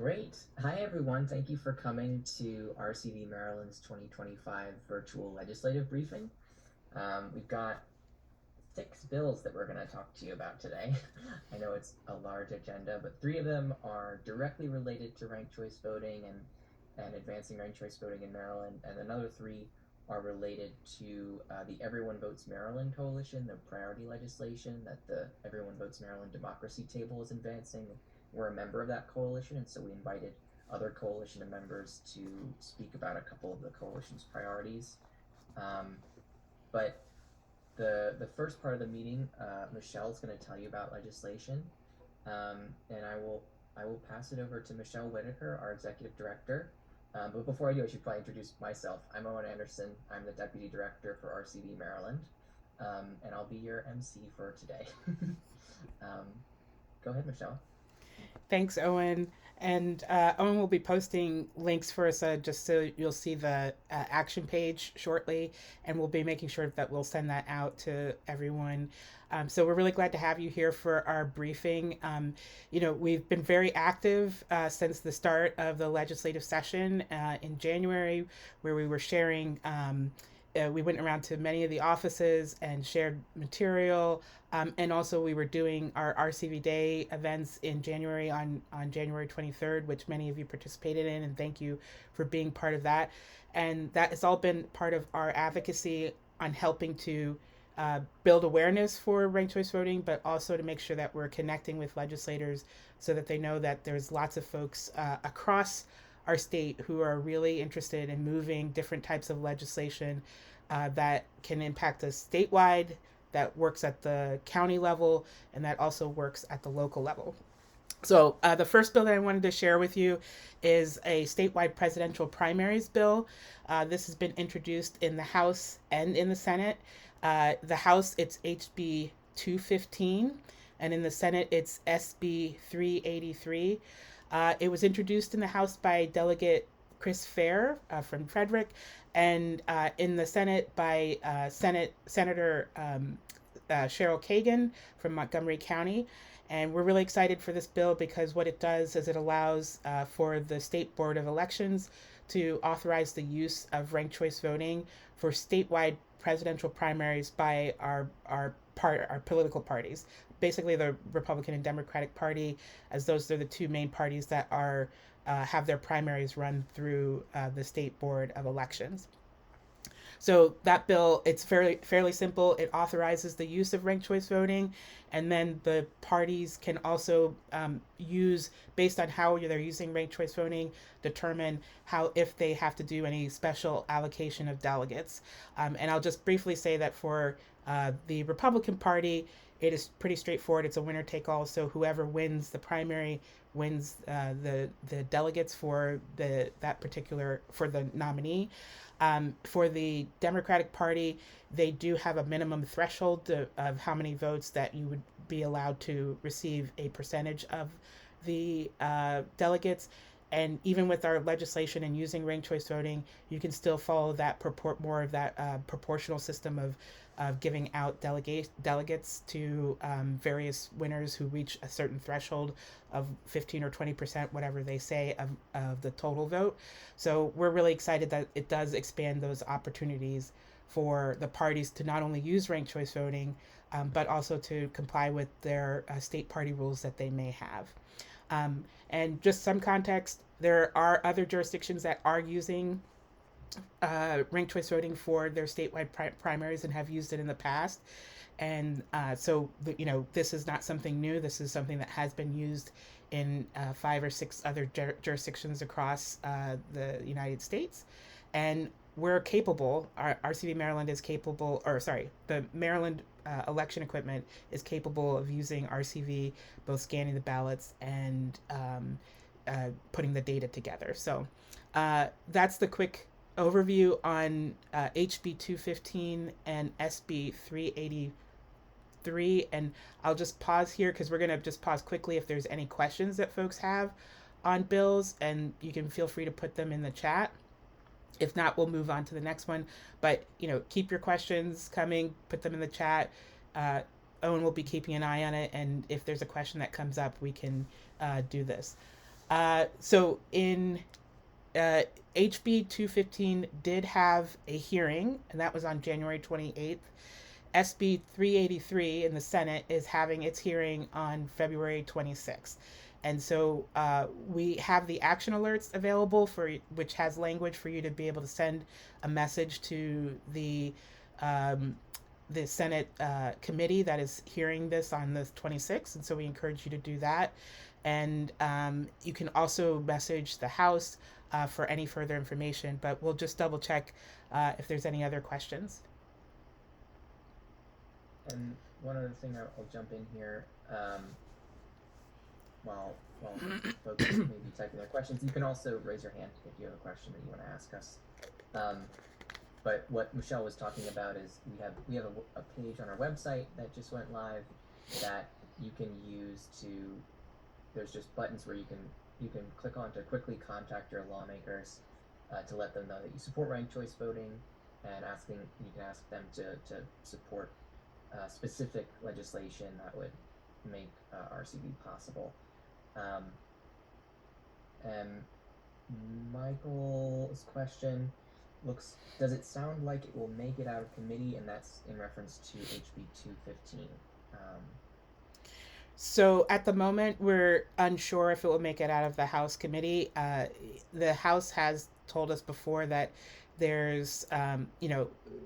Great. Hi, everyone. Thank you for coming to RCV Maryland's 2025 virtual legislative briefing. We've got 6 bills that we're going to talk to you about today. I know it's a large agenda, but 3 of them are directly related to ranked choice voting and advancing ranked choice voting in Maryland, and another 3 are related to the Everyone Votes Maryland Coalition, the priority legislation that the Everyone Votes Maryland Democracy Table is advancing. We're a member of that coalition, and so we invited other coalition members to speak about a couple of the coalition's priorities. But the first part of the meeting, Michelle's going to tell you about legislation, and I will pass it over to Michelle Whitaker, our executive director. But before I do, I should probably introduce myself. I'm Owen Anderson. I'm the deputy director for RCV Maryland, and I'll be your MC for today. Go ahead, Michelle. Thanks, Owen. And Owen will be posting links for us just so you'll see the action page shortly. And we'll be making sure that we'll send that out to everyone. So we're really glad to have you here for our briefing. We've been very active since the start of the legislative session in January, where we were sharing. We went around to many of the offices and shared material. And also we were doing our RCV Day events in January on January 23rd, which many of you participated in, and thank you for being part of that. And that has all been part of our advocacy on helping to build awareness for ranked choice voting, but also to make sure that we're connecting with legislators so that they know that there's lots of folks across our state who are really interested in moving different types of legislation that can impact us statewide, that works at the county level, and that also works at the local level. So the first bill that I wanted to share with you is a statewide presidential primaries bill. This has been introduced in the House and in the Senate. The House, it's HB 215, and in the Senate, it's SB 383. It was introduced in the House by Delegate Chris Fair from Frederick, and in the Senate by Senator Cheryl Kagan from Montgomery County. And we're really excited for this bill because what it does is it allows for the State Board of Elections to authorize the use of ranked choice voting for statewide presidential primaries by our political parties, basically the Republican and Democratic Party, as those are the 2 main parties that are have their primaries run through the State Board of Elections. So that bill, it's fairly simple. It authorizes the use of ranked choice voting, and then the parties can also use, based on how they're using ranked choice voting, determine if they have to do any special allocation of delegates. And I'll just briefly say that for the Republican Party, it is pretty straightforward. It's a winner take all. So whoever wins the primary wins the delegates for the nominee. For the Democratic Party, they do have a minimum threshold of how many votes that you would be allowed to receive a percentage of the delegates. And even with our legislation and using ranked choice voting, you can still follow that more of that proportional system of giving out delegates to various winners who reach a certain threshold of 15 or 20%, whatever they say, of the total vote. So we're really excited that it does expand those opportunities for the parties to not only use ranked choice voting, but also to comply with their state party rules that they may have. And just some context, there are other jurisdictions that are using ranked choice voting for their statewide primaries and have used it in the past. And so, this is not something new. This is something that has been used in 5 or 6 other jurisdictions across the United States. And we're capable, RCV Maryland is capable, the Maryland election equipment is capable of using RCV, both scanning the ballots and putting the data together. So that's the quick overview on HB 215 and SB 383. And I'll just pause here because we're going to just pause quickly if there's any questions that folks have on bills, and you can feel free to put them in the chat. If not, we'll move on to the next one. But, keep your questions coming, put them in the chat. Owen will be keeping an eye on it, and if there's a question that comes up, we can do this. So in HB 215 did have a hearing, and that was on January 28th. SB 383 in the Senate is having its hearing on February 26th. And so we have the action alerts available for which has language for you to be able to send a message to um, the Senate committee that is hearing this on the 26th. And so we encourage you to do that. And you can also message the House for any further information. But we'll just double check if there's any other questions. And one other thing, I'll jump in here. While folks may be typing their questions, you can also raise your hand if you have a question that you want to ask us. But what Michelle was talking about is we have a page on our website that just went live that you can use to. There's just buttons where you can click on to quickly contact your lawmakers to let them know that you support ranked choice voting, and you can ask them to support specific legislation that would make RCV possible. And Michael's question does it sound like it will make it out of committee? And that's in reference to HB 215. So at the moment, we're unsure if it will make it out of the House committee. The House has told us before that there's,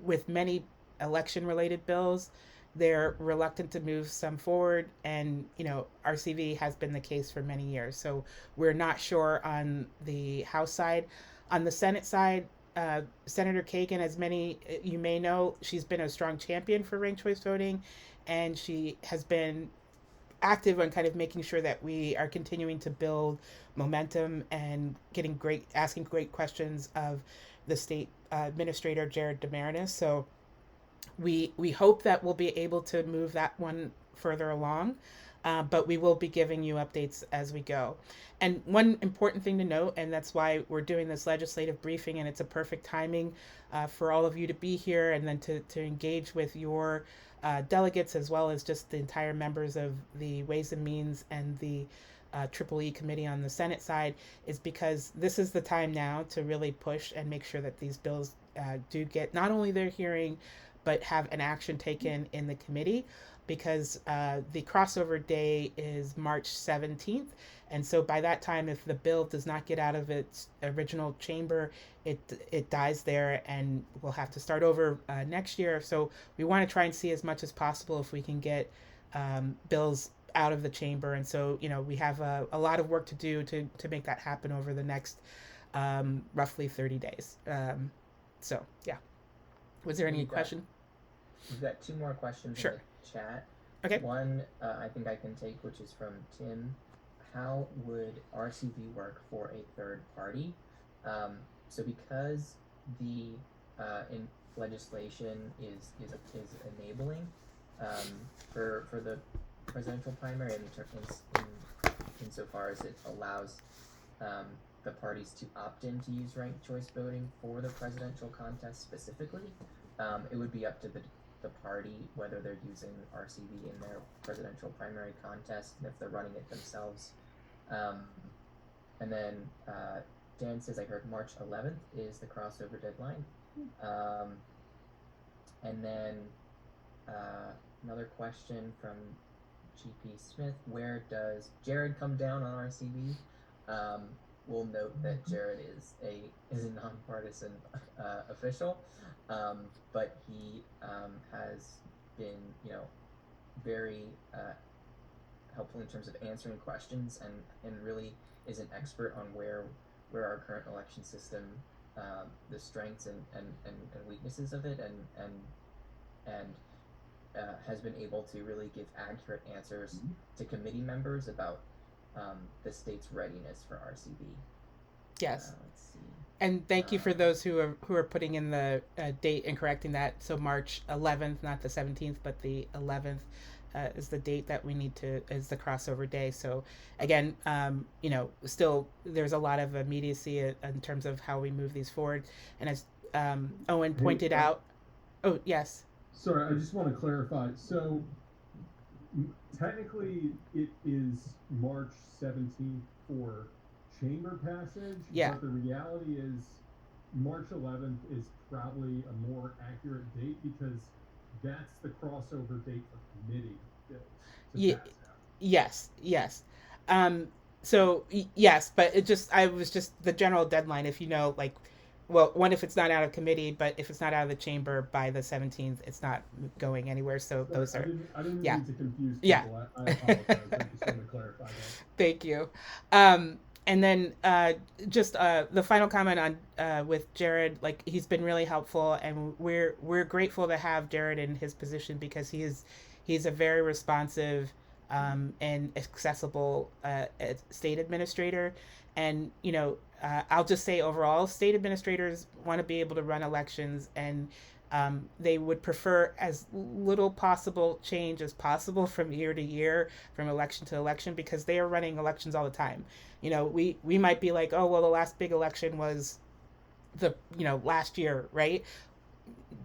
with many election related bills, they're reluctant to move some forward. And, RCV has been the case for many years. So we're not sure on the House side. On the Senate side, Senator Kagan, as many you may know, she's been a strong champion for ranked choice voting, and she has been active on kind of making sure that we are continuing to build momentum and asking great questions of the state administrator, Jared Demarinis. So we hope that we'll be able to move that one further along, but we will be giving you updates as we go. And one important thing to note, and that's why we're doing this legislative briefing, and it's a perfect timing for all of you to be here and then to engage with your delegates as well as just the entire members of the Ways and Means and the Triple E committee on the Senate side, is because this is the time now to really push and make sure that these bills do get not only their hearing, but have an action taken in the committee, because the crossover day is March 17th. And so by that time, if the bill does not get out of its original chamber, it dies there and we'll have to start over next year. So we want to try and see as much as possible if we can get bills out of the chamber. And so, we have a lot of work to do to make that happen over the next roughly 30 days. So, yeah. Was there any question? We've got two more questions Sure. in the chat. Okay. One I think I can take, which is from Tim. How would RCV work for a third party? So because the legislation is enabling for the presidential primary, insofar as it allows the parties to opt in to use ranked choice voting for the presidential contest specifically, it would be up to the party whether they're using RCV in their presidential primary contest and if they're running it themselves. And then Dan says, I heard March 11th is the crossover deadline. And then another question from GP Smith, where does Jared come down on RCV? We'll note that Jared is a nonpartisan official, but he has been, very helpful in terms of answering questions and really is an expert on where our current election system, the strengths and weaknesses of it, and has been able to really give accurate answers to committee members about the state's readiness for RCV. Yes. Let's see. And thank you for those who are putting in the date and correcting that. So March 11th, not the 17th, but the 11th is the date that we need is the crossover day. So again, still there's a lot of immediacy in terms of how we move these forward. And as Owen pointed out, oh yes. Sorry, I just want to clarify. So technically it is March 17th for chamber passage. Yeah. But the reality is, March 11th is probably a more accurate date because that's the crossover date for committee bills to Yeah. pass out. Yes. Um, so yes, but I was just the general deadline. If you know, like, well, one, if it's not out of committee, but if it's not out of the chamber by the 17th, it's not going anywhere. So Sorry, those are, I didn't yeah, mean to confuse yeah. people. I apologize. I just want to clarify that. Thank you. And then just the final comment on with Jared, like he's been really helpful, and we're grateful to have Jared in his position because he's a very responsive and accessible state administrator. And I'll just say overall, state administrators want to be able to run elections, and they would prefer as little possible change as possible from year to year, from election to election, because they are running elections all the time. We might be like, oh well, the last big election was the last year, right?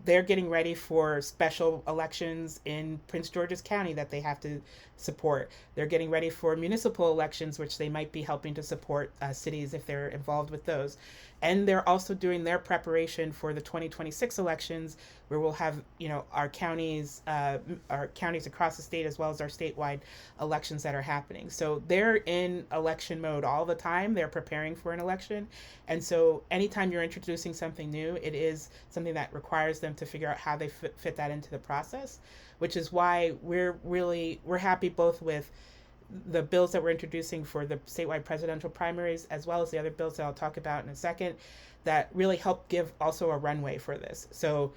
They're getting ready for special elections in Prince George's County that they have to support. They're getting ready for municipal elections, which they might be helping to support cities if they're involved with those. And they're also doing their preparation for the 2026 elections, where we'll have our counties across the state as well as our statewide elections that are happening. So they're in election mode all the time. They're preparing for an election, and so anytime you're introducing something new, it is something that requires them to figure out how they fit that into the process, which is why we're happy both with the bills that we're introducing for the statewide presidential primaries, as well as the other bills that I'll talk about in a second, that really help give also a runway for this. So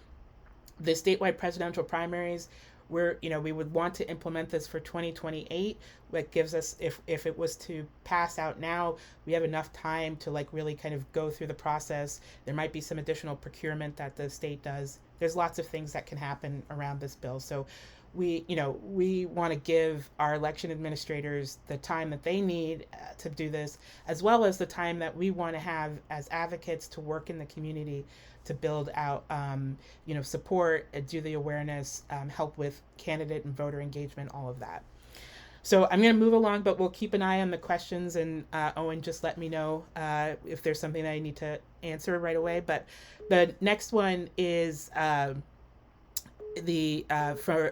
the statewide presidential primaries, we would want to implement this for 2028. What gives us, if it was to pass out now, we have enough time to really kind of go through the process. There might be some additional procurement that the state does. There's lots of things that can happen around this bill. So we want to give our election administrators the time that they need to do this, as well as the time that we want to have as advocates to work in the community to build out, support, do the awareness, help with candidate and voter engagement, all of that. So I'm going to move along, but we'll keep an eye on the questions, and Owen, just let me know if there's something that I need to answer right away. But the next one is for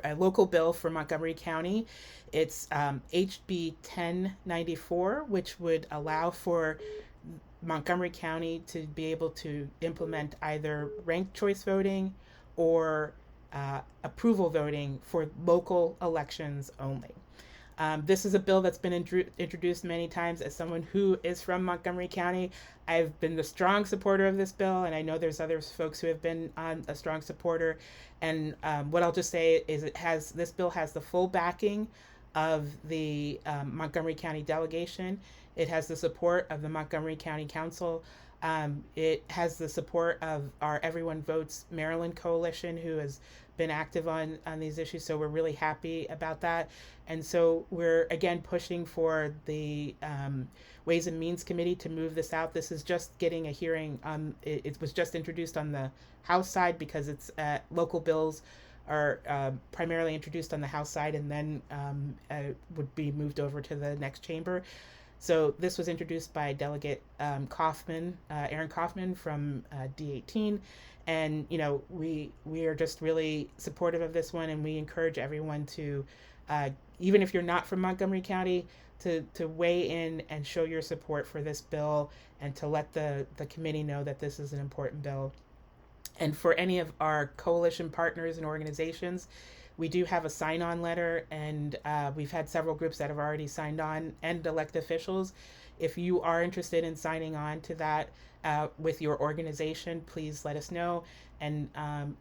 a local bill for Montgomery County. It's HB 1094, which would allow for Montgomery County to be able to implement either ranked choice voting or approval voting for local elections only. This is a bill that's been introduced many times. As someone who is from Montgomery County, I've been the strong supporter of this bill, and I know there's other folks who have been a strong supporter. And what I'll just say is this bill has the full backing of the Montgomery County delegation. It has the support of the Montgomery County Council. It has the support of our Everyone Votes Maryland coalition, who has been active on these issues. So we're really happy about that. And so we're again pushing for the Ways and Means Committee to move this out. This is just getting a hearing. It was just introduced on the House side because it's local bills are primarily introduced on the House side and then would be moved over to the next chamber. So this was introduced by Delegate Kaufman, Aaron Kaufman from D18. And, we are just really supportive of this one, and we encourage everyone to, even if you're not from Montgomery County, to weigh in and show your support for this bill and to let the committee know that this is an important bill. And for any of our coalition partners and organizations, we do have a sign-on letter, and we've had several groups that have already signed on, and elected officials. If you are interested in signing on to that with your organization, please let us know. And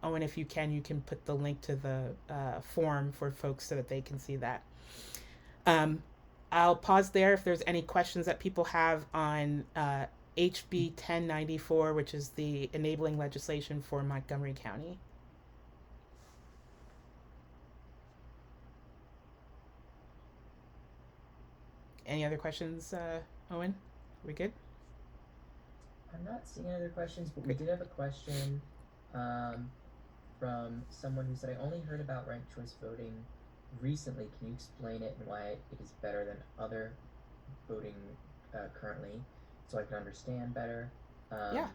Owen, if you can put the link to the form for folks so that they can see that. I'll pause there if there's any questions that people have on HB 1094, which is the enabling legislation for Montgomery County. Any other questions, Owen? Are we good? I'm not seeing any other questions, but we did have a question from someone who said, I only heard about ranked choice voting recently. Can you explain it and why it is better than other voting currently? so I can understand better. Yeah.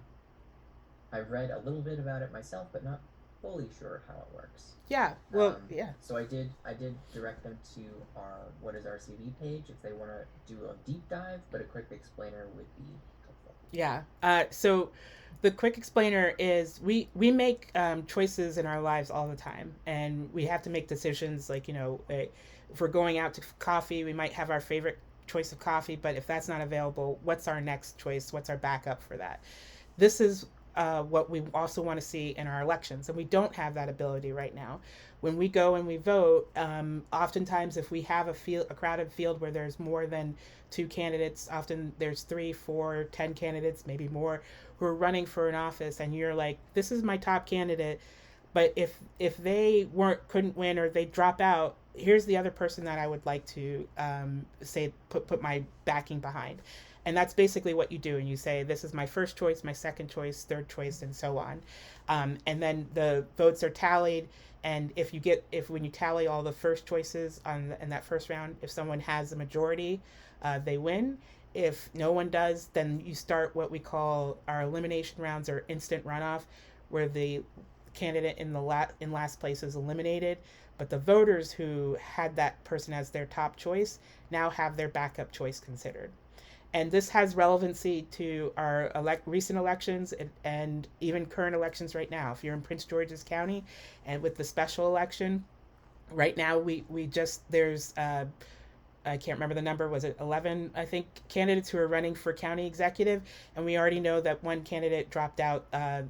I've read a little bit about it myself, but not fully sure how it works. Yeah. Well, yeah. So I did direct them to our What is RCV page if they want to do a deep dive, but a quick explainer would be helpful. Yeah. So the quick explainer is we make choices in our lives all the time, and we have to make decisions. Like, if we're going out to coffee, we might have our favorite choice of coffee, but if that's not available, what's our next choice? What's our backup for that? This is what we also want to see in our elections, and we don't have that ability right now. When we go and we vote, oftentimes if we have a crowded field where there's more than two candidates, often there's 3, 4, 10 candidates, maybe more, who are running for an office, and you're like, this is my top candidate, but if they couldn't win or they drop out, here's the other person that I would like to say put my backing behind. And that's basically what you do. And you say, this is my first choice, my second choice, third choice, and so on. And then the votes are tallied. And if when you tally all the first choices in that first round, if someone has a majority, they win. If no one does, then you start what we call our elimination rounds or instant runoff, where the candidate in last place is eliminated, but the voters who had that person as their top choice now have their backup choice considered. And this has relevancy to our recent elections and even current elections right now. If you're in Prince George's County and with the special election, right now there's I can't remember the number, was it 11, I think, candidates who are running for county executive, and we already know that one candidate dropped out a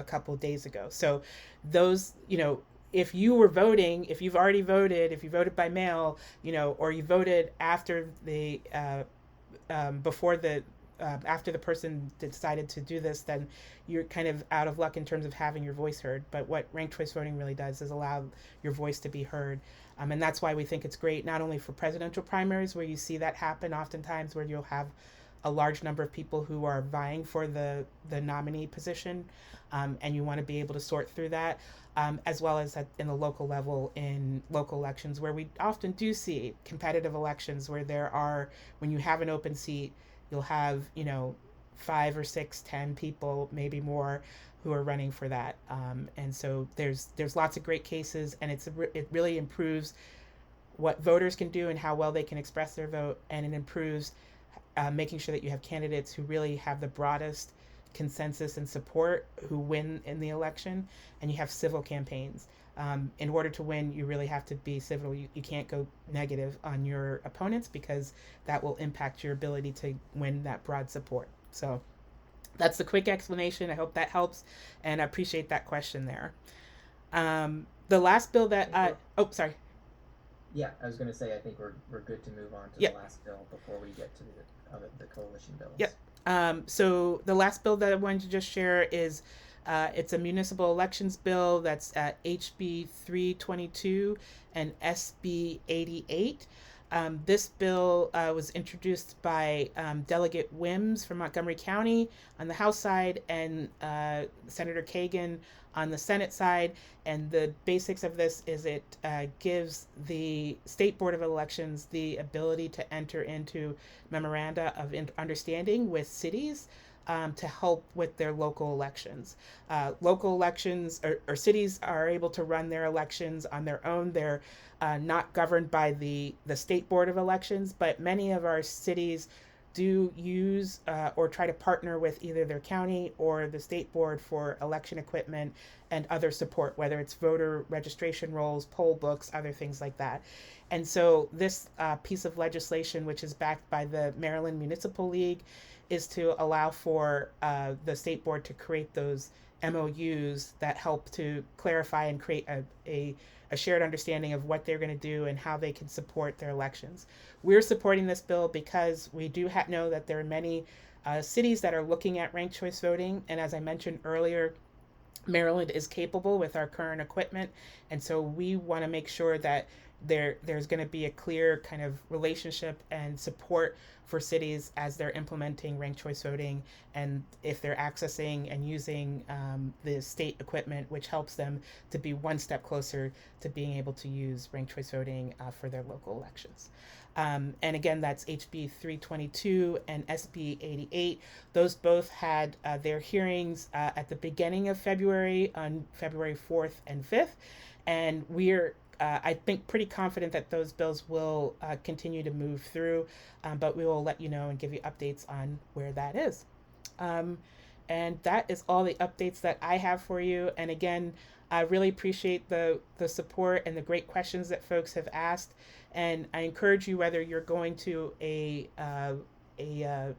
couple of days ago. So those, if you were voting, if you've already voted, if you voted by mail, or you voted after the after the person decided to do this, then you're kind of out of luck in terms of having your voice heard. But what ranked choice voting really does is allow your voice to be heard. And that's why we think it's great, not only for presidential primaries, where you see that happen oftentimes, where you'll have a large number of people who are vying for the nominee position, and you want to be able to sort through that, as well as in the local level in local elections, where we often do see competitive elections where when you have an open seat, you'll have 5 or 6, 10 people, maybe more, who are running for that. And so there's lots of great cases, and it really improves what voters can do and how well they can express their vote, and it improves making sure that you have candidates who really have the broadest consensus and support who win in the election, and you have civil campaigns. In order to win, you really have to be civil. You can't go negative on your opponents, because that will impact your ability to win that broad support. So that's the quick explanation. I hope that helps, and I appreciate that question there. The last bill that sorry. Yeah, I was going to say, I think we're good to move on to Yep. the last bill before we get to the coalition bills. Yep. So the last bill that I wanted to just share is it's a municipal elections bill that's HB 322 and SB 88. This bill was introduced by Delegate Wims from Montgomery County on the House side, and Senator Kagan on the Senate side. And the basics of this is it gives the State Board of Elections the ability to enter into memoranda of understanding with cities to help with their local elections. Local elections or cities are able to run their elections on their own. They're not governed by the State Board of Elections, but many of our cities do use or try to partner with either their county or the state board for election equipment and other support, whether it's voter registration rolls, poll books, other things like that. And so this piece of legislation, which is backed by the Maryland Municipal League, is to allow for the state board to create those MOUs that help to clarify and create a shared understanding of what they're going to do and how they can support their elections. We're supporting this bill because we do know that there are many cities that are looking at ranked choice voting. And as I mentioned earlier, Maryland is capable with our current equipment. And so we want to make sure that there's going to be a clear kind of relationship and support for cities as they're implementing ranked choice voting, and if they're accessing and using the state equipment, which helps them to be one step closer to being able to use ranked choice voting for their local elections. And again, that's HB 322 and SB 88. Those both had their hearings at the beginning of February, on February 4th and 5th. And we're I think pretty confident that those bills will continue to move through, but we will let you know and give you updates on where that is. Um, and that is all the updates that I have for you. And again, I really appreciate the support and the great questions that folks have asked. And I encourage you, whether you're going to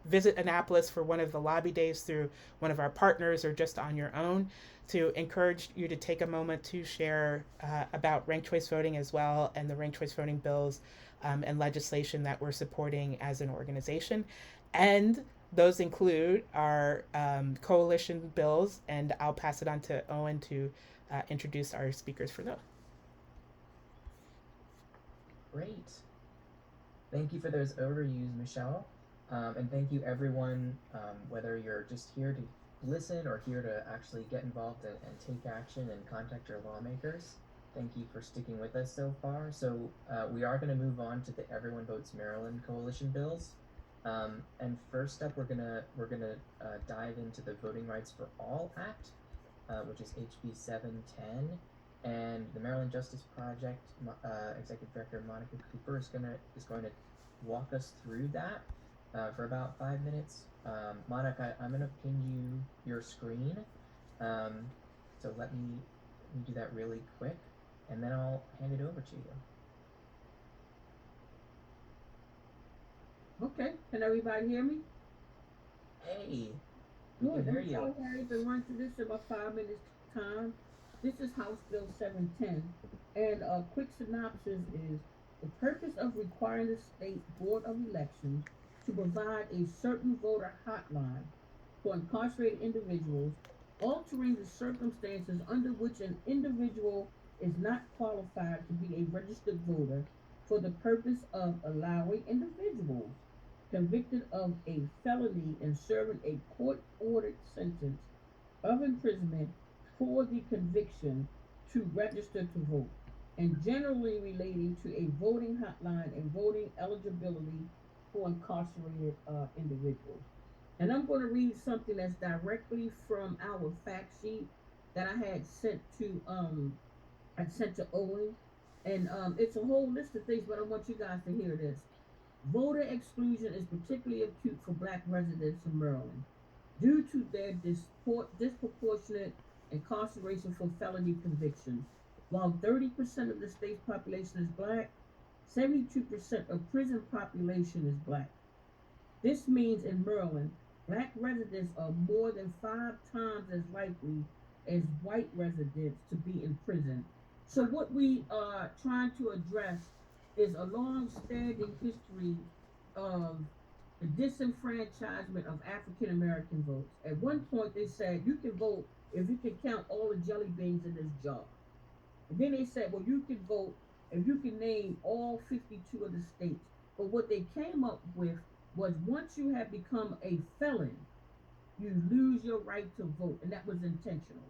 visit Annapolis for one of the lobby days through one of our partners or just on your own, to encourage you to take a moment to share about ranked choice voting as well, and the ranked choice voting bills and legislation that we're supporting as an organization. And those include our coalition bills, and I'll pass it on to Owen to introduce our speakers for those. Great. Thank you for those overviews, Michelle. And thank you, everyone, whether you're just here to listen or here to actually get involved and take action and contact your lawmakers. Thank you for sticking with us so far. So we are going to move on to the Everyone Votes Maryland coalition bills. And first up, we're gonna dive into the Voting Rights for All Act, which is HB 710, and the Maryland Justice Project Executive Director Monica Cooper is going to walk us through that for about 5 minutes. Monica, I'm gonna ping you your screen, so let me do that really quick, and then I'll hand it over to you. Okay, can everybody hear me? Hey, we Good. can hear I'm you. so hurry to run through this in about 5 minutes time. This is House Bill 710, and a quick synopsis is the purpose of requiring the state board of elections to provide a certain voter hotline for incarcerated individuals, altering the circumstances under which an individual is not qualified to be a registered voter, for the purpose of allowing individuals convicted of a felony and serving a court-ordered sentence of imprisonment for the conviction to register to vote, and generally relating to a voting hotline and voting eligibility for incarcerated individuals. And I'm going to read something that's directly from our fact sheet that I sent to Owen, and it's a whole list of things, but I want you guys to hear this. Voter exclusion is particularly acute for black residents in Maryland due to their disproportionate incarceration for felony convictions. While 30% of the state's population is black, 72% of prison population is black. This means in Maryland, black residents are more than 5 times as likely as white residents to be in prison. So what we are trying to address is a long-standing history of the disenfranchisement of African American votes. At one point, they said you can vote if you can count all the jelly beans in this jar. And then they said, well, you can vote if you can name all 52 of the states. But what they came up with was once you have become a felon, you lose your right to vote, and that was intentional.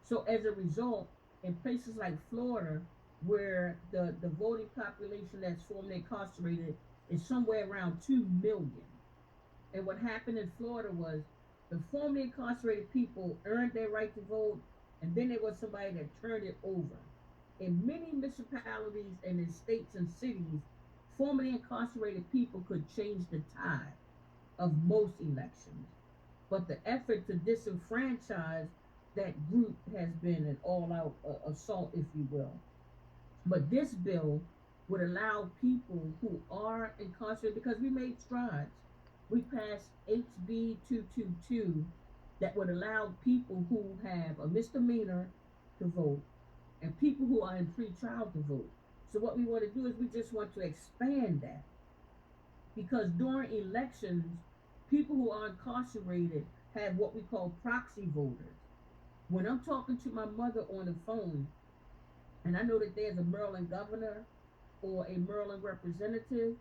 So as a result, in places like Florida, where the voting population that's formerly incarcerated is somewhere around 2 million. And what happened in Florida was the formerly incarcerated people earned their right to vote, and then there was somebody that turned it over. In many municipalities and in states and cities, formerly incarcerated people could change the tide of most elections. But the effort to disenfranchise that group has been an all-out assault, if you will. But this bill would allow people who are incarcerated, because we made strides. We passed HB 222 that would allow people who have a misdemeanor to vote and people who are in pre-trial to vote. So what we want to do is we just want to expand that, because during elections, people who are incarcerated have what we call proxy voters. When I'm talking to my mother on the phone, and I know that there's a Maryland governor or a Maryland representative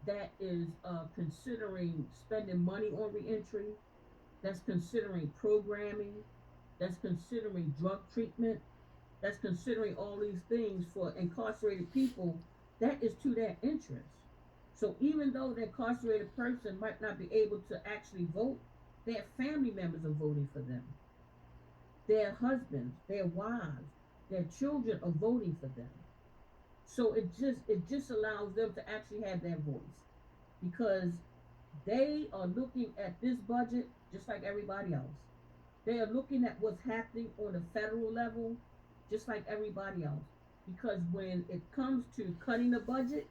that is considering spending money on reentry, that's considering programming, that's considering drug treatment, that's considering all these things for incarcerated people, that is to their interest. So even though the incarcerated person might not be able to actually vote, their family members are voting for them. Their husbands, their wives, their children are voting for them. So it just allows them to actually have their voice because they are looking at this budget just like everybody else. They are looking at what's happening on the federal level just like everybody else. Because when it comes to cutting the budget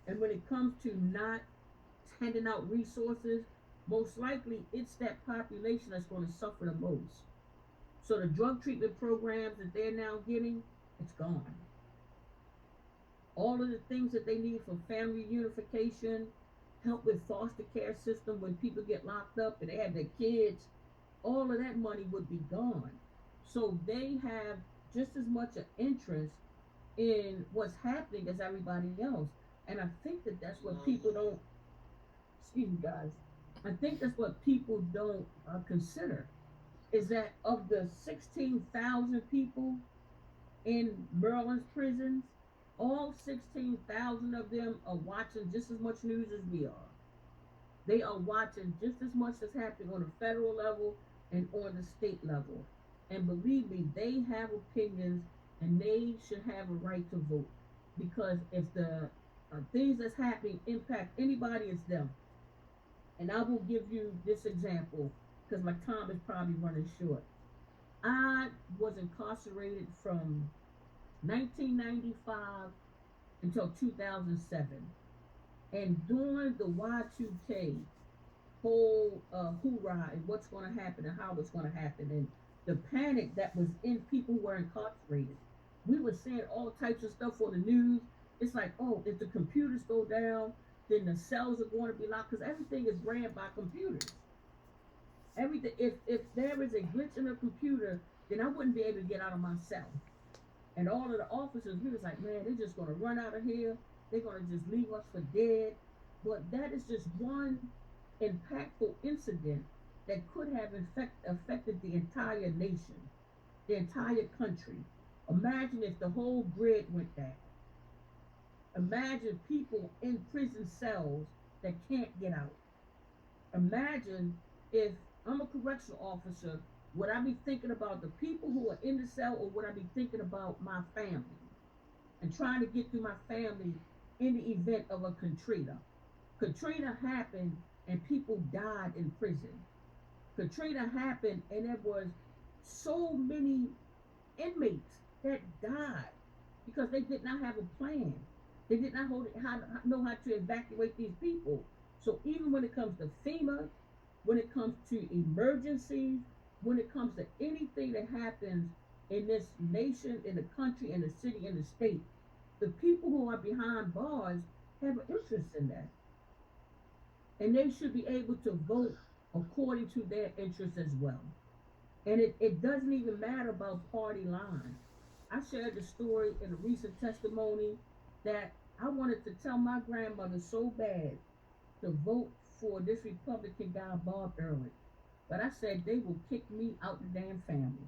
and when it comes to not handing out resources, most likely it's that population that's going to suffer the most. So the drug treatment programs that they're now getting, it's gone. All of the things that they need for family unification, help with foster care system when people get locked up and they have their kids, all of that money would be gone. So they have just as much an interest in what's happening as everybody else. And I think that that's what people don't, excuse me guys, I think that's what people don't consider is that of the 16,000 people in Maryland's prisons, all 16,000 of them are watching just as much news as we are. They are watching just as much as happening on the federal level and on the state level. And believe me, they have opinions and they should have a right to vote. Because if the things that's happening impact anybody, it's them. And I will give you this example because my time is probably running short. I was incarcerated from 1995 until 2007. And during the Y2K whole hoorah and what's going to happen and how it's going to happen and the panic that was in people who were incarcerated, we were seeing all types of stuff on the news. It's like, oh, if the computers go down, then the cells are going to be locked because everything is ran by computers. Everything. If there is a glitch in a computer, then I wouldn't be able to get out of my cell. And all of the officers, we was like, man, they're just gonna run out of here. They're gonna just leave us for dead. But that is just one impactful incident that could have affected the entire nation, the entire country. Imagine if the whole grid went down. Imagine people in prison cells that can't get out. Imagine if I'm a correctional officer, would I be thinking about the people who are in the cell or would I be thinking about my family and trying to get through my family in the event of a Katrina? Katrina happened and people died in prison. Katrina happened and there was so many inmates that died because they did not have a plan. They did not know how to evacuate these people. So even when it comes to FEMA, when it comes to emergencies, when it comes to anything that happens in this nation, in the country, in the city, in the state, the people who are behind bars have an interest in that. And they should be able to vote according to their interests as well. And it doesn't even matter about party lines. I shared the story in a recent testimony that I wanted to tell my grandmother so bad to vote for this Republican guy, Bob Ehrlich. But I said they will kick me out the damn family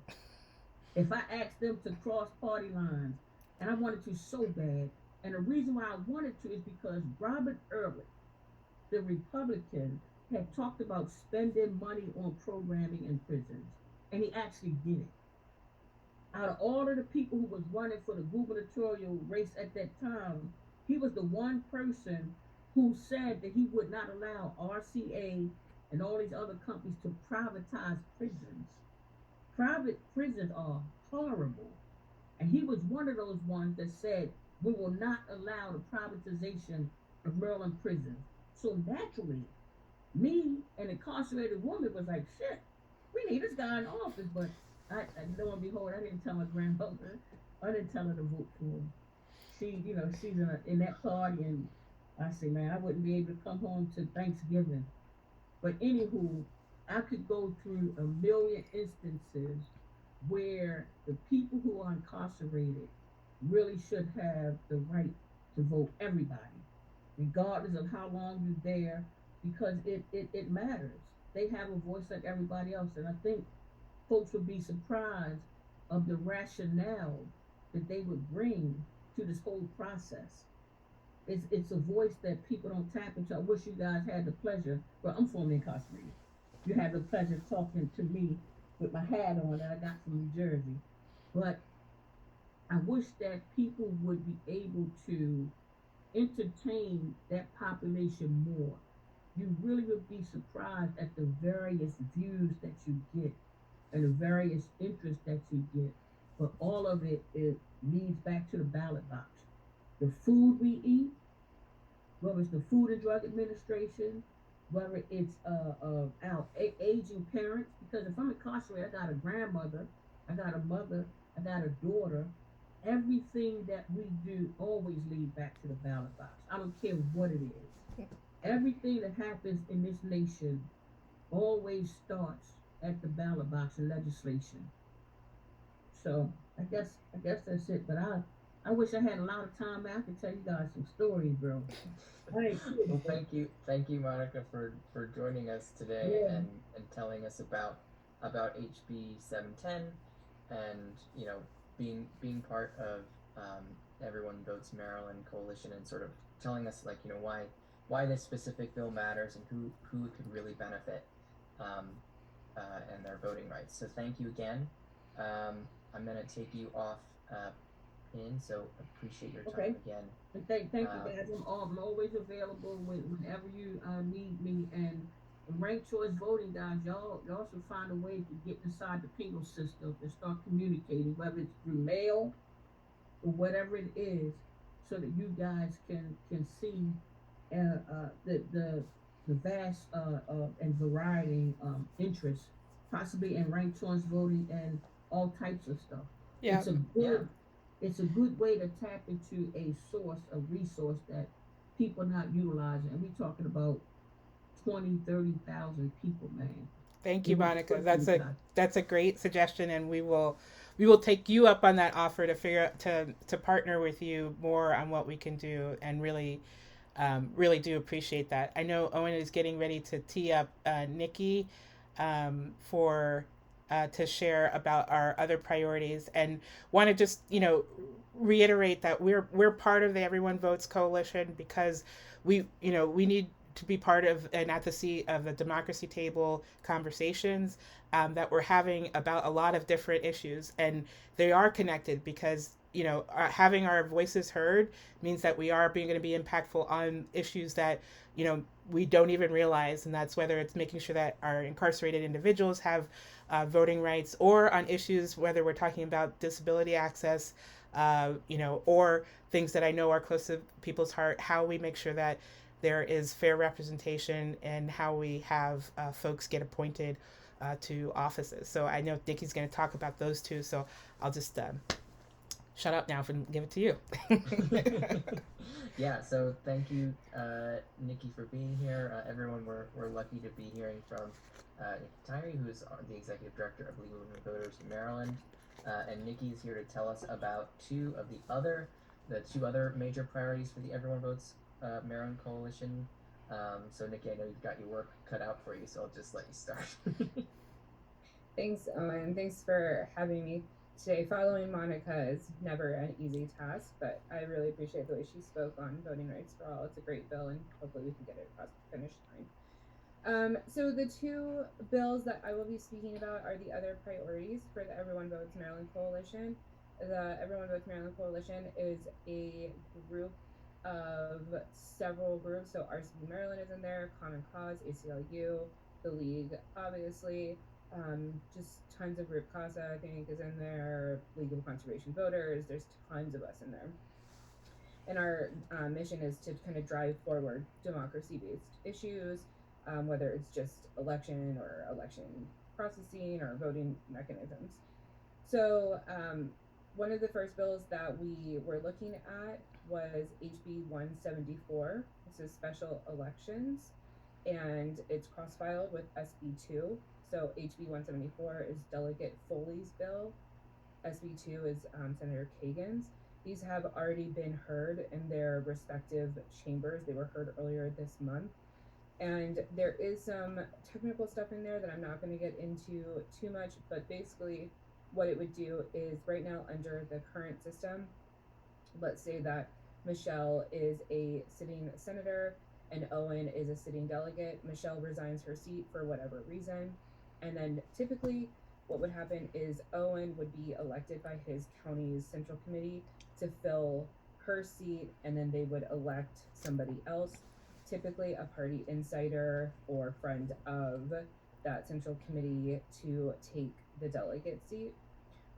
if I asked them to cross party lines. And I wanted to so bad. And the reason why I wanted to is because Robert Ehrlich, the Republican, had talked about spending money on programming in prisons. And he actually did it. Out of all of the people who was running for the gubernatorial race at that time, he was the one person who said that he would not allow RCA and all these other companies to privatize prisons. Private prisons are horrible. And he was one of those ones that said, we will not allow the privatization of Maryland prisons. So naturally, me, an incarcerated woman, was like, shit, we need this guy in office. But lo and behold, I didn't tell my grandmother. I didn't tell her to vote for him. She's in that party, and I say, man, I wouldn't be able to come home to Thanksgiving. But anywho, I could go through a million instances where the people who are incarcerated really should have the right to vote, everybody, regardless of how long you're there, because it matters. They have a voice like everybody else. And I think folks would be surprised of the rationale that they would bring to this whole process. it's a voice that people don't tap into. I wish you guys had the pleasure. Well, I'm formerly incarcerated. You had the pleasure of talking to me with my hat on that I got from New Jersey. But I wish that people would be able to entertain that population more. You really would be surprised at the various views that you get and the various interests that you get. But all of it leads back to the ballot box. The food we eat, whether it's the Food and Drug Administration, whether it's our aging parents. Because if I'm incarcerated, I got a grandmother, I got a mother, I got a daughter. Everything that we do always leads back to the ballot box. I don't care what it is. Everything that happens in this nation always starts at the ballot box in legislation. So I guess that's it. But I wish I had a lot of time. I could tell you guys some stories, bro. I ain't kidding, Well, bro. thank you, Monica, for joining us today Yeah. and telling us about HB 710, and being part of Everyone Votes Maryland coalition, and sort of telling us, like, why this specific bill matters and who it could really benefit, um, and their voting rights. So thank you again. I'm gonna take you off pin, so appreciate your Okay. time again. And thank you Um, guys. I'm always available whenever you need me. And ranked choice voting, guys, y'all should find a way to get inside the penal system and start communicating, whether it's through mail or whatever it is, so that you guys can see the vast and variety interests, possibly in ranked choice voting and all types of stuff. Yeah. It's a yeah. good it's a good way to tap into a resource that people not utilizing. And we talking about 20, 30,000 people, man. Thank We you, need to Monica. push these guys. That's a great suggestion, and we will take you up on that offer to figure out to partner with you more on what we can do, and really do appreciate that. I know Owen is getting ready to tee up Nikki for to share about our other priorities, and want to just reiterate that we're part of the Everyone Votes coalition because we need to be part of and at the seat of the democracy table conversations that we're having about a lot of different issues, and they are connected because having our voices heard means that we are going to be impactful on issues that we don't even realize, and that's whether it's making sure that our incarcerated individuals have voting rights, or on issues whether we're talking about disability access, or things that I know are close to people's heart, how we make sure that there is fair representation and how we have folks get appointed to offices. So I know Nikki's going to talk about those two, so I'll just shut up now and give it to you. Yeah, so thank you, Nikki, for being here. Everyone, we're lucky to be hearing from Nikki Tyree, who is the Executive Director of Legal Women Voters in Maryland. And Nikki is here to tell us about two other major priorities for the Everyone Votes Maryland Coalition. So Nikki, I know you've got your work cut out for you, so I'll just let you start. Thanks, Owen. Thanks for having me today. Following Monica is never an easy task, but I really appreciate the way she spoke on voting rights for all. It's a great bill, and hopefully we can get it across the finish line. So the two bills that I will be speaking about are the other priorities for the Everyone Votes Maryland Coalition. The Everyone Votes Maryland Coalition is a group of several groups. So RCV Maryland is in there, Common Cause, ACLU, the League, obviously. Just tons of group. CASA, I think, is in there. League of Conservation Voters. There's tons of us in there. And our mission is to kind of drive forward democracy-based issues, whether it's just election or election processing or voting mechanisms. So one of the first bills that we were looking at was HB 174. This is special elections, and it's cross-filed with SB 2. So HB 174 is Delegate Foley's bill. SB 2 is Senator Kagan's. These have already been heard in their respective chambers. They were heard earlier this month. And there is some technical stuff in there that I'm not going to get into too much, but basically what it would do is right now under the current system, let's say that Michelle is a sitting senator and Owen is a sitting delegate. Michelle resigns her seat for whatever reason. And then typically what would happen is Owen would be elected by his county's central committee to fill her seat, and then they would elect somebody else, typically a party insider or friend of that central committee, to take the delegate seat.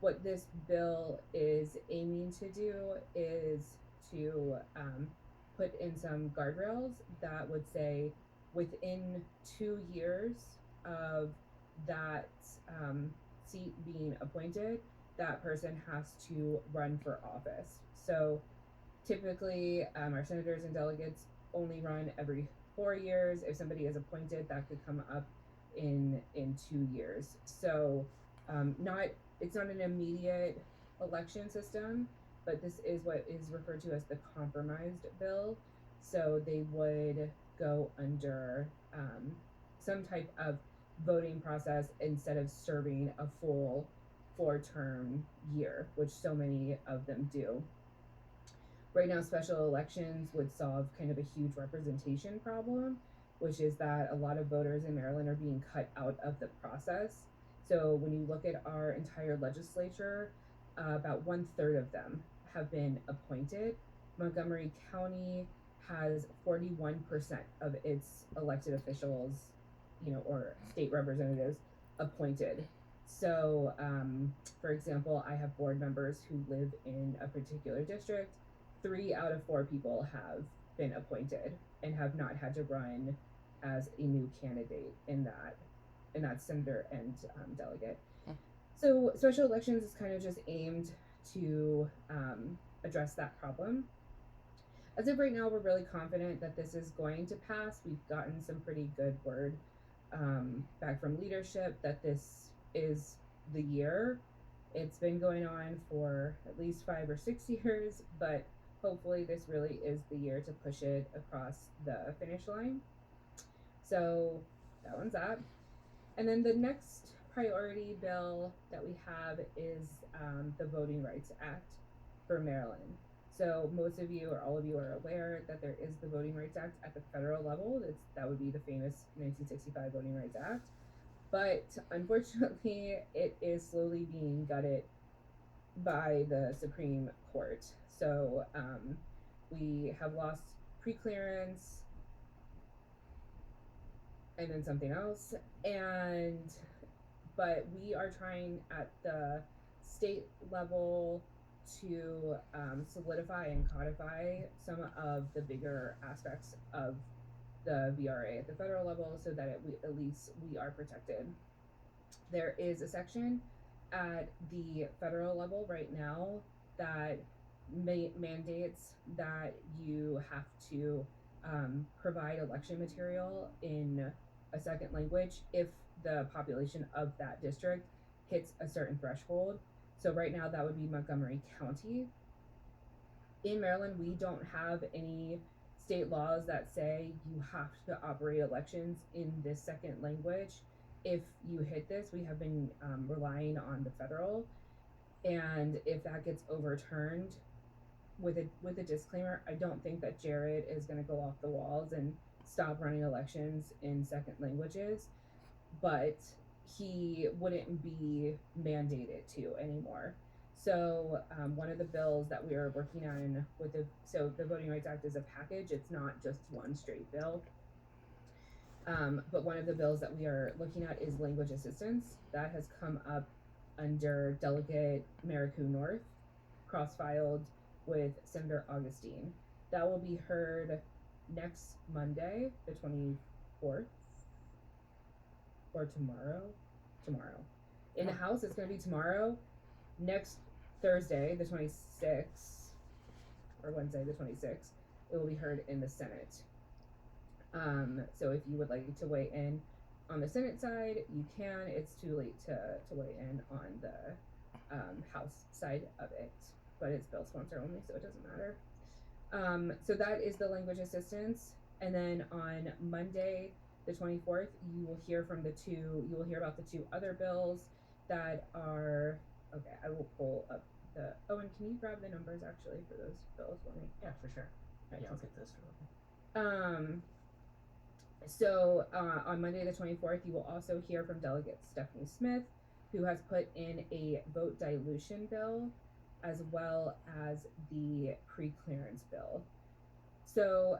What this bill is aiming to do is to put in some guardrails that would say within 2 years of that seat being appointed, that person has to run for office. So typically, our senators and delegates only run every 4 years. If somebody is appointed, that could come up in 2 years. So it's not an immediate election system, but this is what is referred to as the compromised bill. So they would go under some type of voting process instead of serving a full 4-term year, which so many of them do. Right now, special elections would solve kind of a huge representation problem, which is that a lot of voters in Maryland are being cut out of the process. So when you look at our entire legislature, about 1/3 of them have been appointed. Montgomery County has 41% of its elected officials, or state representatives appointed. So, for example, I have board members who live in a particular district. 3 out of 4 people have been appointed and have not had to run as a new candidate in that senator and delegate. So special elections is kind of just aimed to address that problem. As of right now, we're really confident that this is going to pass. We've gotten some pretty good word back from leadership that this is the year. It's been going on for at least 5 or 6 years, but hopefully this really is the year to push it across the finish line. So that one's up. And then the next priority bill that we have is the Voting Rights Act for Maryland. So most of you or all of you are aware that there is the Voting Rights Act at the federal level. That would be the famous 1965 Voting Rights Act. But unfortunately, it is slowly being gutted by the Supreme Court. So we have lost preclearance and then something else. But we are trying at the state level to solidify and codify some of the bigger aspects of the VRA at the federal level so that at least we are protected. There is a section at the federal level right now that mandates that you have to provide election material in a second language if the population of that district hits a certain threshold. So right now that would be Montgomery County. In Maryland, we don't have any state laws that say you have to operate elections in this second language. If you hit this, we have been relying on the federal, and if that gets overturned, with a disclaimer, I don't think that Jared is going to go off the walls and stop running elections in second languages, but he wouldn't be mandated to anymore. So one of the bills that we are working on so the Voting Rights Act is a package. It's not just one straight bill. But one of the bills that we are looking at is language assistance. That has come up under Delegate Maricoux North, cross-filed with Senator Augustine. That will be heard next Monday, the 24th, or tomorrow. In the House, it's going to be tomorrow. Next Thursday, the 26th, or Wednesday, the 26th, it will be heard in the Senate. So if you would like to weigh in on the Senate side, you can. It's too late to weigh in on the House side of it, but it's bill sponsor only, so it doesn't matter. So that is the language assistance. And then on Monday, the 24th, you will hear about the 2 other bills that are, okay, I will pull up the Owen, can you grab the numbers actually for those bills for me? Yeah, for sure. Right, Yeah, I'll get those for you. So on Monday the 24th, you will also hear from Delegate Stephanie Smith, who has put in a vote dilution bill, as well as the pre-clearance bill. So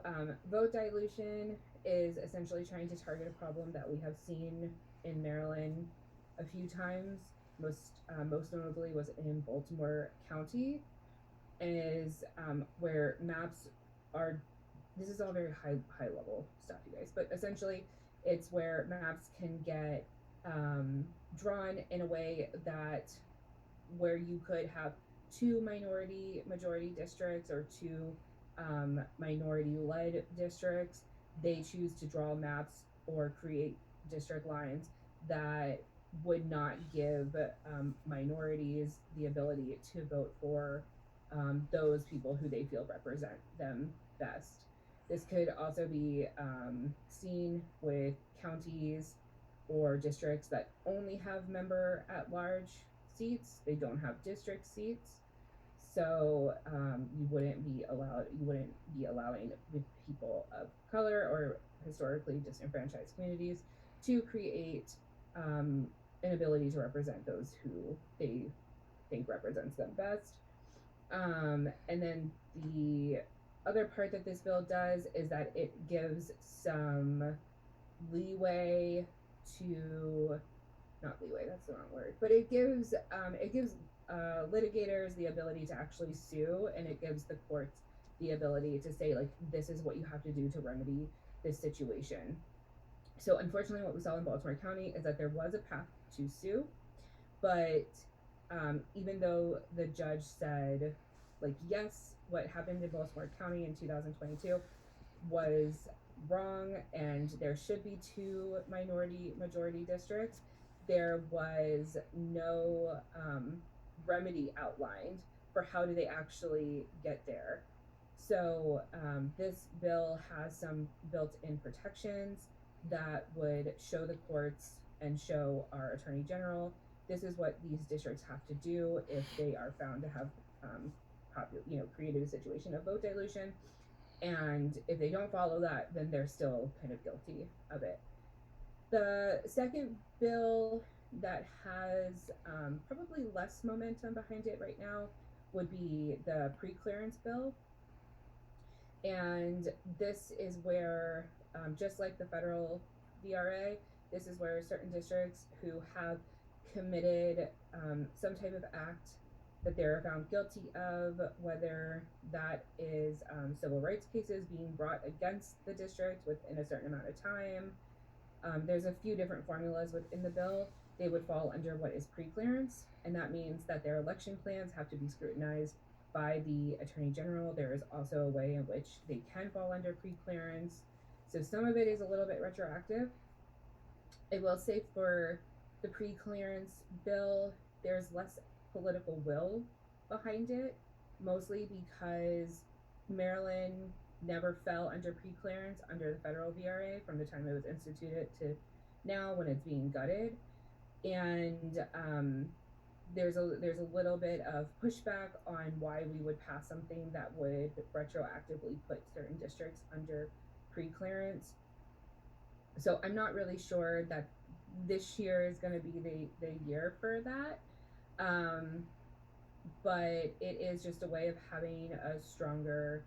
vote dilution is essentially trying to target a problem that we have seen in Maryland a few times. Most notably was in Baltimore County, is where maps are. This is all very high level stuff, you guys. But essentially, it's where maps can get drawn in a way that where you could have two minority majority districts or two minority led districts. They choose to draw maps or create district lines that would not give minorities the ability to vote for those people who they feel represent them best. This could also be seen with counties or districts that only have member at large seats. They don't have district seats. So you wouldn't be allowing people of color or historically disenfranchised communities to create an ability to represent those who they think represents them best. And then the other part that this bill does is that it gives some leeway to, not leeway, that's the wrong word, but it gives litigators the ability to actually sue, and it gives the courts the ability to say, like, this is what you have to do to remedy this situation. So unfortunately, what we saw in Baltimore County is that there was a path to sue, but even though the judge said, like, yes, what happened in Baltimore County in 2022 was wrong and there should be two minority majority districts, there was no remedy outlined for how do they actually get there. So this bill has some built-in protections that would show the courts and show our Attorney General, this is what these districts have to do if they are found to have created a situation of vote dilution. And if they don't follow that, then they're still kind of guilty of it. The second bill that has probably less momentum behind it right now would be the pre-clearance bill. And this is where, just like the federal VRA, this is where certain districts who have committed some type of act that they're found guilty of, whether that is civil rights cases being brought against the district within a certain amount of time. There's a few different formulas within the bill. They would fall under what is pre-clearance, and that means that their election plans have to be scrutinized by the Attorney General. There is also a way in which they can fall under pre-clearance. So some of it is a little bit retroactive. I will say for the pre-clearance bill, there's less political will behind it, mostly because Maryland never fell under pre-clearance under the federal VRA from the time it was instituted to now when it's being gutted. And there's a little bit of pushback on why we would pass something that would retroactively put certain districts under pre-clearance. So I'm not really sure that this year is going to be the year for that. But it is just a way of having a stronger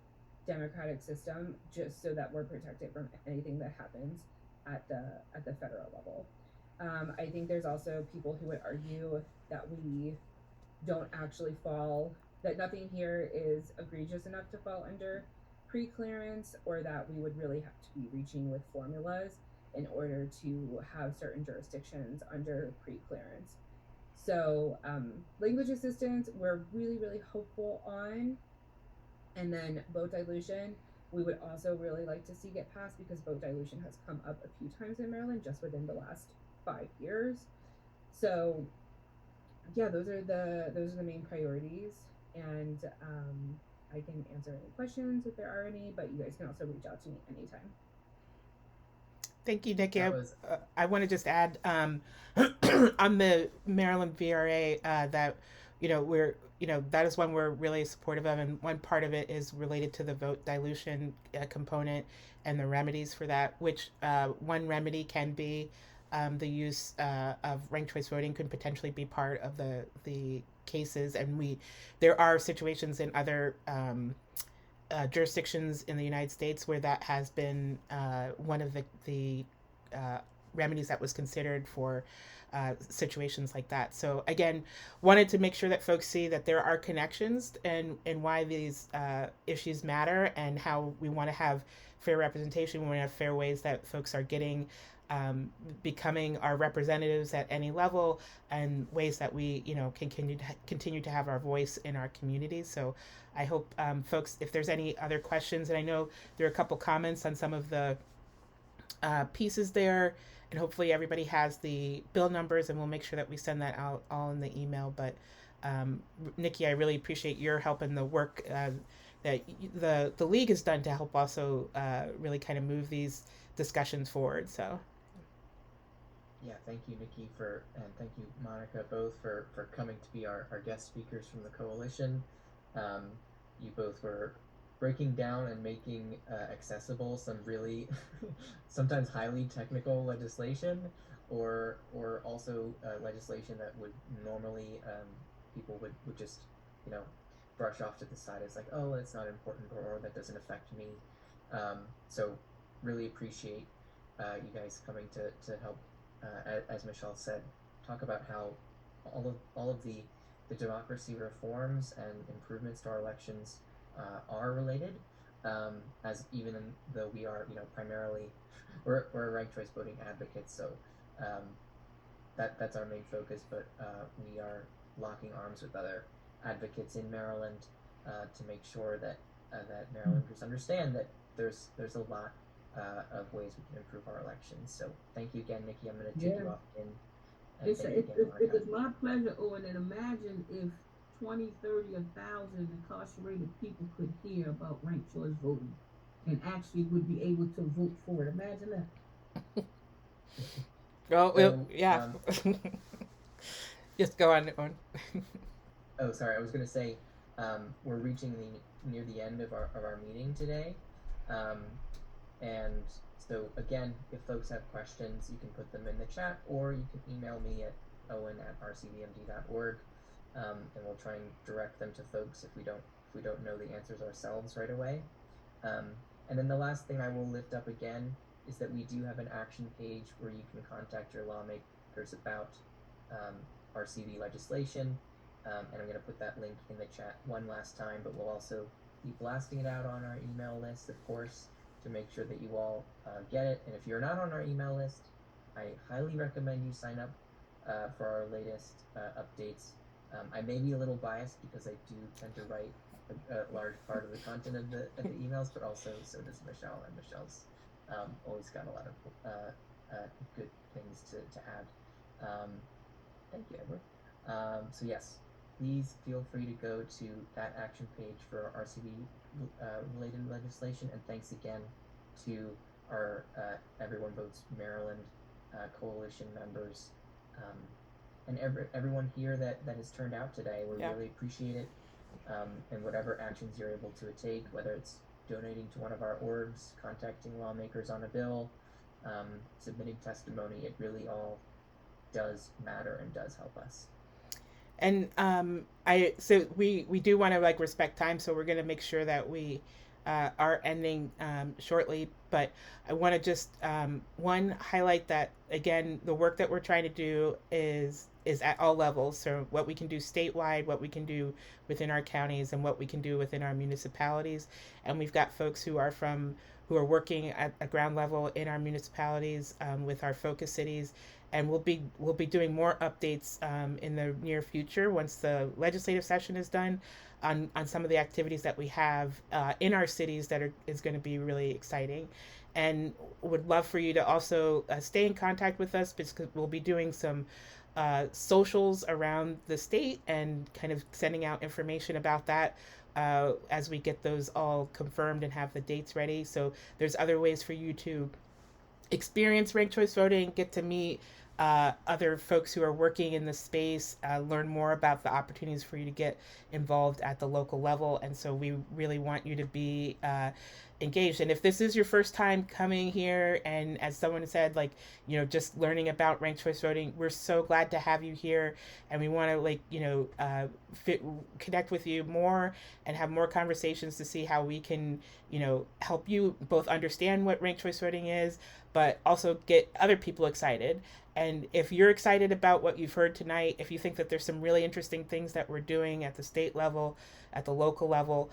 democratic system, just so that we're protected from anything that happens at the federal level. I think there's also people who would argue that we don't actually fall, that nothing here is egregious enough to fall under pre-clearance, or that we would really have to be reaching with formulas in order to have certain jurisdictions under pre-clearance. So language assistance, we're really, really hopeful on. And then vote dilution, we would also really like to see get passed, because vote dilution has come up a few times in Maryland just within the last 5 years. So yeah, those are the main priorities. And I can answer any questions if there are any, but you guys can also reach out to me anytime. Thank you, Nikki. That I want to just add on the Maryland VRA that that is one we're really supportive of, and one part of it is related to the vote dilution component and the remedies for that, which one remedy can be the use of ranked choice voting could potentially be part of the cases, and there are situations in other jurisdictions in the United States where that has been one of the remedies that was considered for situations like that. So again, wanted to make sure that folks see that there are connections and why these issues matter, and how we want to have fair representation. We want to have fair ways that folks are getting becoming our representatives at any level, and ways that we can continue to have our voice in our communities. So I hope folks, if there's any other questions, and I know there are a couple comments on some of the pieces there, and hopefully everybody has the bill numbers, and we'll make sure that we send that out all in the email. But Nikki, I really appreciate your help and the work that the league has done to help also really kind of move these discussions forward. So yeah, thank you, Nikki, and thank you, Monica, both for coming to be our guest speakers from the coalition. You both were breaking down and making accessible some really sometimes highly technical legislation, or also legislation that would normally people would just brush off to the side as like, oh, it's not important, or that doesn't affect me. So really appreciate you guys coming to help, as Michelle said, talk about how all of the democracy reforms and improvements to our elections are related, as even though we are primarily we're ranked choice voting advocates, so that's our main focus, but we are locking arms with other advocates in Maryland to make sure that Marylanders understand that there's a lot of ways we can improve our elections. So thank you again, Nikki. I'm going to take you off in. And It was my pleasure, Owen, and imagine if 20, 30, 1,000 incarcerated people could hear about ranked choice voting and actually would be able to vote for it. Imagine that. Well, yeah. Just go on. Oh, sorry. I was going to say we're reaching near the end of our meeting today, and so again, if folks have questions, you can put them in the chat, or you can email me at owen@rcvmd.org, and we'll try and direct them to folks if we don't know the answers ourselves right away. And then the last thing I will lift up again is that we do have an action page where you can contact your lawmakers about RCV legislation, and I'm going to put that link in the chat one last time, but we'll also be blasting it out on our email list, of course, to make sure that you all get it. And if you're not on our email list, I highly recommend you sign up for our latest updates. I may be a little biased because I do tend to write a large part of the content of the emails, but also so does Michelle, and Michelle's always got a lot of good things to add. Thank you, Edward. So yes, please feel free to go to that action page for RCV related legislation, and thanks again to our Everyone Votes Maryland coalition members, and everyone here that has turned out today. We really appreciate it, and whatever actions you're able to take, whether it's donating to one of our orgs, contacting lawmakers on a bill, submitting testimony, it really all does matter and does help us. And so we do want to respect time, so we're going to make sure that we are ending shortly. But I want to just highlight that again, the work that we're trying to do is at all levels. So what we can do statewide, what we can do within our counties, and what we can do within our municipalities. And we've got folks who are working at a ground level in our municipalities with our focus cities. And we'll be doing more updates in the near future once the legislative session is done on some of the activities that we have in our cities that is going to be really exciting. And would love for you to also stay in contact with us, because we'll be doing some socials around the state and kind of sending out information about that as we get those all confirmed and have the dates ready. So there's other ways for you to experience ranked choice voting, get to meet other folks who are working in the space, learn more about the opportunities for you to get involved at the local level. And so we really want you to be engaged. And if this is your first time coming here, and as someone said, like, just learning about ranked choice voting, we're so glad to have you here. And we want to connect with you more and have more conversations to see how we can, help you both understand what ranked choice voting is, but also get other people excited. And if you're excited about what you've heard tonight, if you think that there's some really interesting things that we're doing at the state level, at the local level,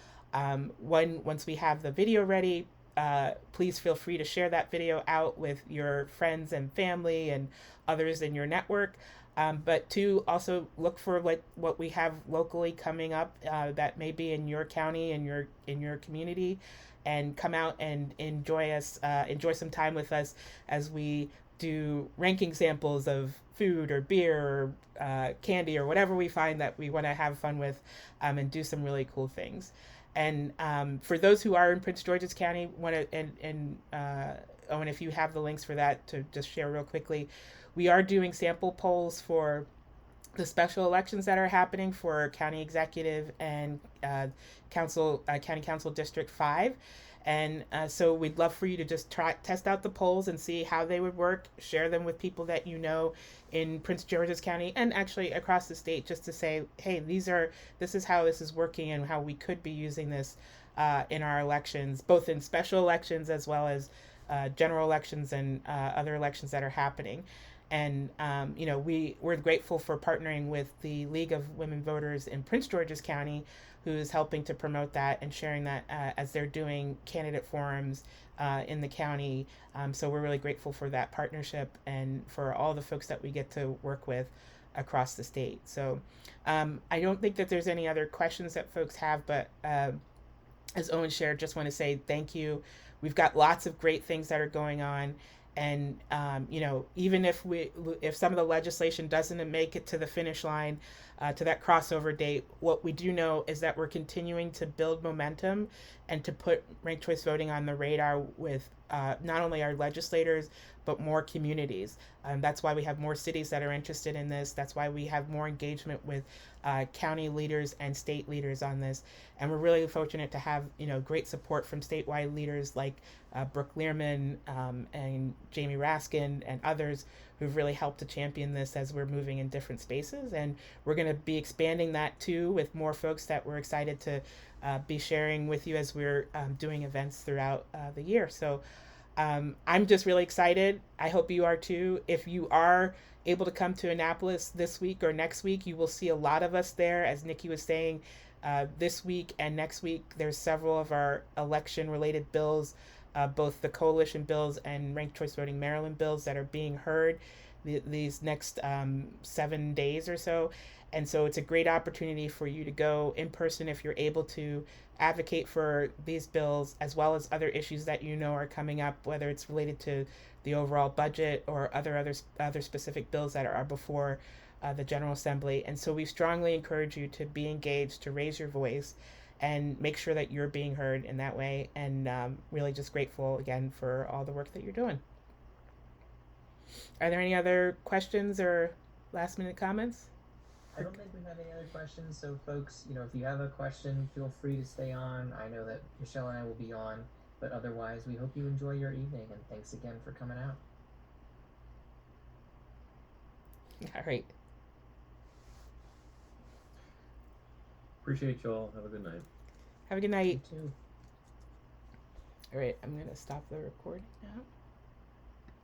once we have the video ready, please feel free to share that video out with your friends and family and others in your network. But to also look for what we have locally coming up that may be in your county and in your community, and come out and enjoy some time with us as we do ranking samples of food or beer or candy or whatever we find that we want to have fun with, and do some really cool things. And for those who are in Prince George's County, Owen, if you have the links for that to just share real quickly, we are doing sample polls for the special elections that are happening for county executive and county council district 5. And so we'd love for you to just test out the polls and see how they would work, share them with people that you know in Prince George's County and actually across the state, just to say, hey, this is how this is working and how we could be using this in our elections, both in special elections as well as general elections and other elections that are happening. And we're grateful for partnering with the League of Women Voters in Prince George's County, who's helping to promote that and sharing that as they're doing candidate forums in the county. So we're really grateful for that partnership and for all the folks that we get to work with across the state. So I don't think that there's any other questions that folks have, but as Owen shared, just want to say thank you. We've got lots of great things that are going on. And even if some of the legislation doesn't make it to the finish line, to that crossover date, what we do know is that we're continuing to build momentum and to put ranked choice voting on the radar with not only our legislators but more communities. That's why we have more cities that are interested in this. That's why we have more engagement with county leaders and state leaders on this. And we're really fortunate to have great support from statewide leaders like Brooke Learman and Jamie Raskin and others who've really helped to champion this as we're moving in different spaces. And we're going to be expanding that too with more folks that we're excited to be sharing with you as we're doing events throughout the year. So I'm just really excited. I hope you are too. If you are able to come to Annapolis this week or next week, you will see a lot of us there. As Nikki was saying, this week and next week, there's several of our election-related bills, both the coalition bills and ranked choice voting Maryland bills that are being heard these next 7 days or so. And so it's a great opportunity for you to go in person if you're able to advocate for these bills, as well as other issues that are coming up, whether it's related to the overall budget or other specific bills that are before the General Assembly. And so we strongly encourage you to be engaged, to raise your voice, and make sure that you're being heard in that way. And really just grateful again for all the work that you're doing. Are there any other questions or last minute comments? I don't think we have any other questions. So folks, if you have a question, feel free to stay on. I know that Michelle and I will be on, but otherwise we hope you enjoy your evening, and thanks again for coming out. All right. Appreciate y'all. Have a good night. Have a good night. You too. All right, I'm going to stop the recording now.